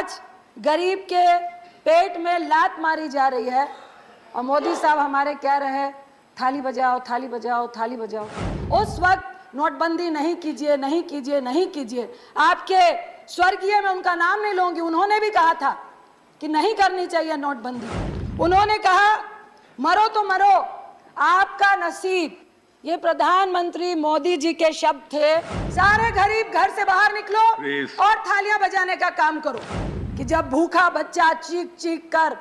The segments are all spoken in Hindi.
आज गरीब के पेट में लात मारी जा रही है और मोदी साहब हमारे कह रहे हैं थाली बजाओ थाली बजाओ थाली बजाओ। उस वक्त नोटबंदी नहीं कीजिए नहीं कीजिए नहीं कीजिए, आपके स्वर्गीय में उनका नाम नहीं लूंगी, उन्होंने भी कहा था कि नहीं करनी चाहिए नोटबंदी। उन्होंने कहा मरो तो मरो आपका नसीब, ये प्रधानमंत्री मोदी जी के शब्द थे। सारे गरीब घर से बाहर निकलो और थालियां बजाने का काम करो कि जब भूखा बच्चा चीख चीख कर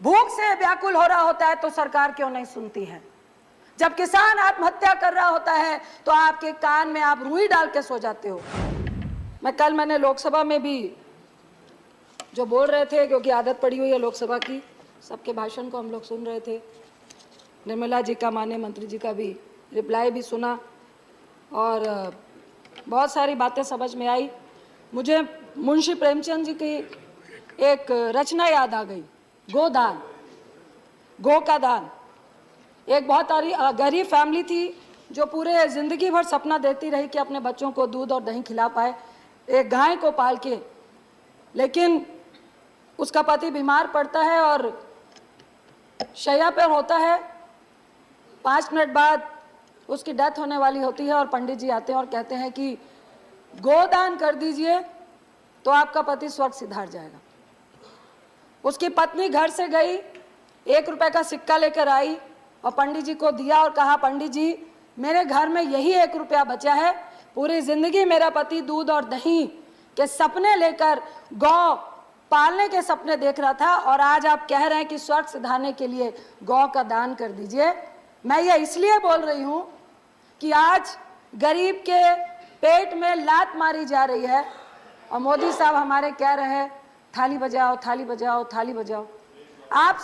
भूख से व्याकुल हो रहा होता है तो सरकार क्यों नहीं सुनती है। जब किसान आत्महत्या कर रहा होता है तो आपके कान में आप रुई डाल के सो जाते हो। मैंने लोकसभा में भी जो बोल रहे थे, क्योंकि आदत पड़ी हुई है लोकसभा की, सबके भाषण को हम लोग सुन रहे थे। निर्मला जी का, माननीय मंत्री जी का भी रिप्लाई भी सुना और बहुत सारी बातें समझ में आई। मुझे मुंशी प्रेमचंद जी की एक रचना याद आ गई, गोदान, गो का दान। एक बहुत गरीब फैमिली थी जो पूरे जिंदगी भर सपना देखती रही कि अपने बच्चों को दूध और दही खिला पाए, एक गाय को पाल के। लेकिन उसका पति बीमार पड़ता है और शैया पर होता है, 5 मिनट बाद उसकी डेथ होने वाली होती है और पंडित जी आते हैं और कहते हैं कि गोदान कर दीजिए तो आपका पति स्वर्ग सिधार जाएगा। उसकी पत्नी घर से गई, 1 रुपए का सिक्का लेकर आई और पंडित जी को दिया और कहा, पंडित जी मेरे घर में यही 1 रुपया बचा है, पूरी जिंदगी मेरा पति दूध और दही के सपने लेकर गौ पालने के सपने देख रहा था और आज आप कह रहे हैं कि स्वर्ग सिधारने के लिए गौ का दान कर दीजिए। मैं ये इसलिए बोल रही हूं कि आज गरीब के पेट में लात मारी जा रही है और मोदी साहब हमारे कह रहे हैं थाली बजाओ थाली बजाओ थाली बजाओ। आप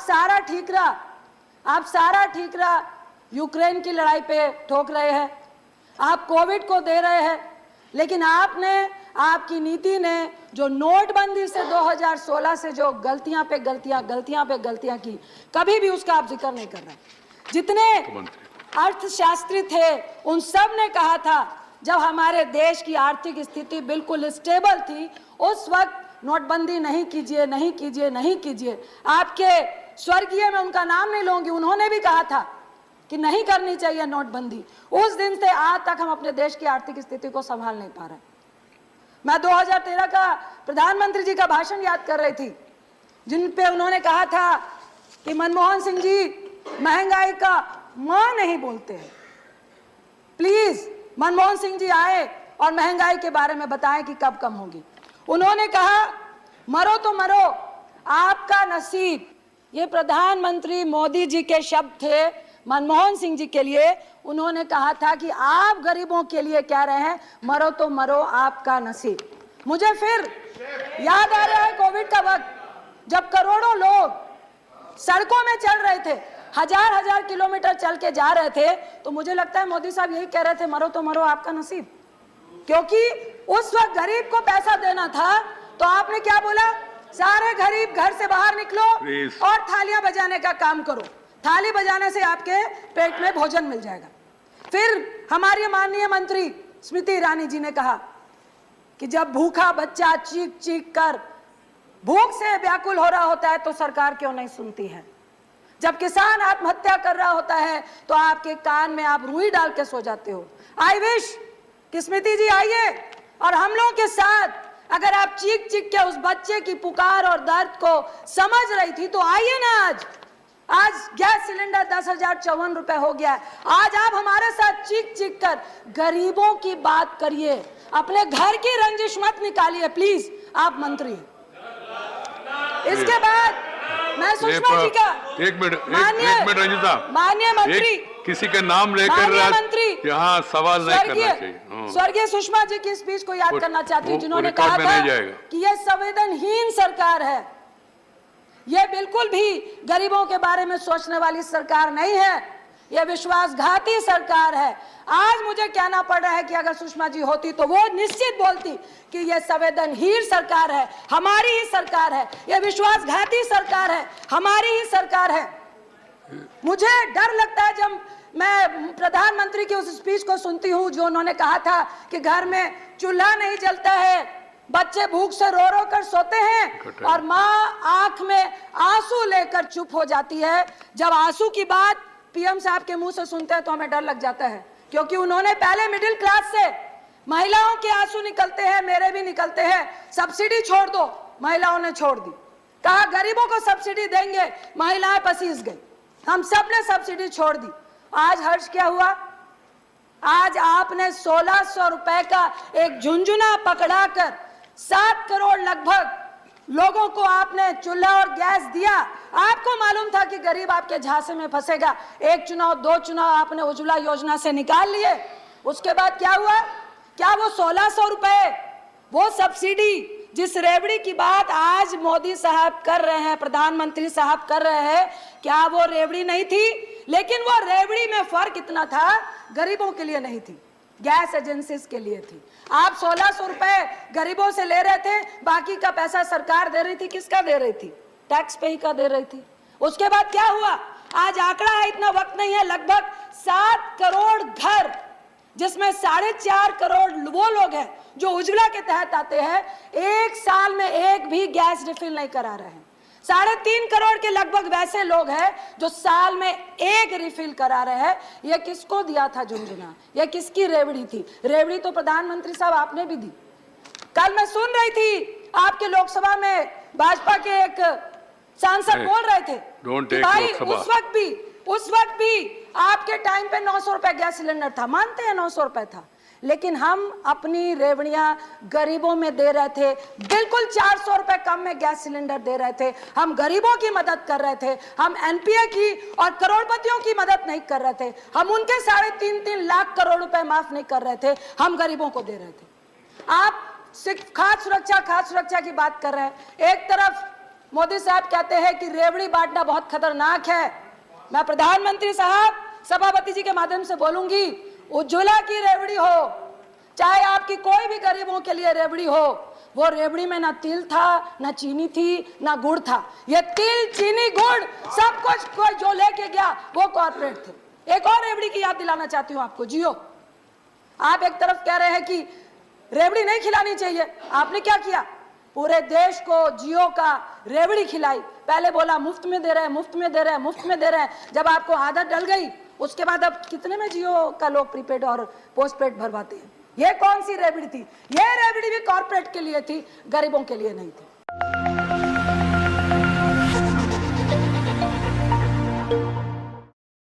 सारा ठीकरा यूक्रेन की लड़ाई पे ठोक रहे हैं, आप कोविड को दे रहे हैं, लेकिन आपकी नीति ने जो नोटबंदी से 2016 से जो गलतियां पे गलतियां की, कभी भी उसका आप जिक्र नहीं कर रहे। जितने अर्थशास्त्री थे उन सब ने कहा था जब हमारे देश की आर्थिक स्थिति बिल्कुल स्टेबल थी, उस वक्त नोटबंदी नहीं कीजिए नहीं कीजिए नहीं कीजिए। आपके स्वर्गीय में उनका नाम नहीं लूंगी, उन्होंने भी कहा था कि नहीं करनी चाहिए नोटबंदी। उस दिन से आज तक हम अपने देश की आर्थिक स्थिति को संभाल नहीं पा रहे। मैं 2013 का प्रधानमंत्री जी का भाषण याद कर रही थी, जिन पे उन्होंने कहा था कि मनमोहन सिंह जी महंगाई का मां नहीं बोलते हैं, प्लीज मनमोहन सिंह जी आए और महंगाई के बारे में बताएं कि कब कम होगी। उन्होंने कहा मरो तो मरो आपका नसीब, ये प्रधानमंत्री मोदी जी के शब्द थे मनमोहन सिंह जी के लिए। उन्होंने कहा था कि आप गरीबों के लिए कह रहे हैं मरो तो मरो आपका नसीब। मुझे फिर याद आ रहा है कोविड का वक्त, जब करोड़ों लोग सड़कों में चल रहे थे, हजार किलोमीटर चल के जा रहे थे, तो मुझे लगता है मोदी साहब यही कह रहे थे मरो तो मरो आपका नसीब। क्योंकि उस वक्त गरीब को पैसा देना था तो आपने क्या बोला, सारे गरीब घर से बाहर निकलो और थालियां बजाने का काम करो, थाली बजाने से आपके पेट में भोजन मिल जाएगा। फिर हमारी माननीय मंत्री स्मृति ईरानी जी ने कहा कि जब भूखा बच्चा चीख चीख कर भूख से व्याकुल हो रहा होता है तो सरकार क्यों नहीं सुनती है। जब किसान आत्महत्या कर रहा होता है तो आपके कान में आप रुई डाल के सो जाते हो। आई विश कि स्मृति जी आइए और हम लोगों के साथ, अगर आप चीख चीख के उस बच्चे की पुकार और दर्द को समझ रही थी तो आइए ना। आज गैस सिलेंडर 10,054 रुपए हो गया है। आज आप हमारे साथ चीख चीख कर गरीबों की बात करिए, अपने घर की रंजिश मत निकालिए प्लीज, आप मंत्री। इसके बाद मैं सुषमा जी का एक मिनट रंजिता, माननीय मंत्री, किसी का नाम लेकर यहाँ सवाल नहीं करना चाहिए। स्वर्गीय सुषमा जी की स्पीच को याद करना चाहती हूँ, जिन्होंने कहा था कि यह संवेदनहीन सरकार है, यह बिल्कुल भी गरीबों के बारे में सोचने वाली सरकार नहीं है, यह विश्वासघाती सरकार है। आज मुझे कहना पड़ रहा है कि अगर सुषमा जी होती तो वो निश्चित बोलती कि यह संवेदनहीन सरकार है, हमारी ही सरकार है, यह विश्वासघाती सरकार है, हमारी ही सरकार है। मुझे डर लगता है जब मैं प्रधानमंत्री की उस स्पीच को सुनती हूं जो उन्होंने कहा था कि घर में चूल्हा नहीं जलता है बच्चे भूख से रो रो कर सोते हैं और माँ आंख में आंसू लेकर चुप हो जाती है। जब आंसू की बात पीएम साहब के मुंह से सुनते हैं तो हमें डर लग जाता है, क्योंकि उन्होंने पहले मिडिल क्लास से महिलाओं के आंसू निकलते हैं, मेरे भी निकलते हैं। सब्सिडी छोड़ दो, महिलाओं ने छोड़ दी। कहा गरीबों को सब्सिडी देंगे, महिलाएं पसीज गई। हम सब ने सब्सिडी छोड़ दी। आज हर्ष क्या हुआ? आज आपने 1600 रुपए का एक झुंझुना पकड़ाकर 7 करोड़ लगभग लोगों को आपने चूल्हा और गैस दिया। आपको मालूम था कि गरीब आपके झांसे में फंसेगा। 1 चुनाव 2 चुनाव आपने उज्ज्वला योजना से निकाल लिए। उसके बाद क्या हुआ? क्या वो 1600 रुपए, वो सब्सिडी जिस रेवड़ी की बात आज मोदी साहब कर रहे हैं, प्रधानमंत्री साहब कर रहे हैं, क्या वो रेवड़ी नहीं थी? लेकिन वो रेवड़ी में फर्क इतना था, गरीबों के लिए नहीं थी, गैस एजेंसीज के लिए थी। आप 1600 रुपए गरीबों से ले रहे थे, बाकी का पैसा सरकार दे रही थी। किसका दे रही थी? टैक्स पे ही का दे रही थी। उसके बाद क्या हुआ? आज आंकड़ा है, इतना वक्त नहीं है, लगभग 7 करोड़ घर, जिसमें 4.5 करोड़ वो लोग हैं जो उज्ज्वला के तहत आते हैं, 1 साल में एक भी गैस रिफिल नहीं करा रहे हैं। 3.5 करोड़ के लगभग वैसे लोग हैं जो साल में एक रिफिल करा रहे हैं। ये किसको दिया था झुंझुना? ये किसकी रेवड़ी थी? रेवड़ी तो प्रधानमंत्री साहब आपने भी दी। कल मैं सुन रही थी आपके लोकसभा में भाजपा के एक सांसद बोल रहे थे कि भाई उस वक्त भी आपके टाइम पे 900 रुपए गैस सिलेंडर था। मानते हैं 900 रुपए था, लेकिन हम अपनी रेवड़ियां गरीबों में दे रहे थे। बिल्कुल 400 रुपए कम में गैस सिलेंडर दे रहे थे। हम गरीबों की मदद कर रहे थे। हम एनपीए की और करोड़पतियों की मदद नहीं कर रहे थे। हम उनके 3.5 लाख करोड़ रुपए माफ नहीं कर रहे थे, हम गरीबों को दे रहे थे। आप सिर्फ खाद्य सुरक्षा की बात कर रहे हैं। एक तरफ मोदी साहब कहते हैं कि रेवड़ी बांटना बहुत खतरनाक है। मैं प्रधानमंत्री साहब सभापति जी के माध्यम से बोलूंगी, उज्ज्वला की रेवड़ी हो, चाहे आपकी कोई भी गरीबों के लिए रेवड़ी हो, वो रेवड़ी में ना तिल था, ना चीनी थी, ना गुड़ था। ये तिल, चीनी, गुड़ सब कुछ कोई जो लेके गया वो कॉर्पोरेट थे। एक और रेवड़ी की याद दिलाना चाहती हूँ आपको, जियो। आप एक तरफ कह रहे हैं कि रेवड़ी नहीं खिलानी चाहिए, आपने क्या किया? पूरे देश को जियो का रेवड़ी खिलाई। पहले बोला मुफ्त में दे रहे हैं, मुफ्त में दे रहे हैं, मुफ्त में दे रहे हैं। जब आपको आदत डल गई, उसके बाद अब कितने में जियो का लोग प्रीपेड और पोस्टपेड भरवाते हैं। ये कौन सी रेवड़ी थी? ये रेवड़ी भी कॉर्पोरेट के लिए थी, गरीबों के लिए नहीं थी।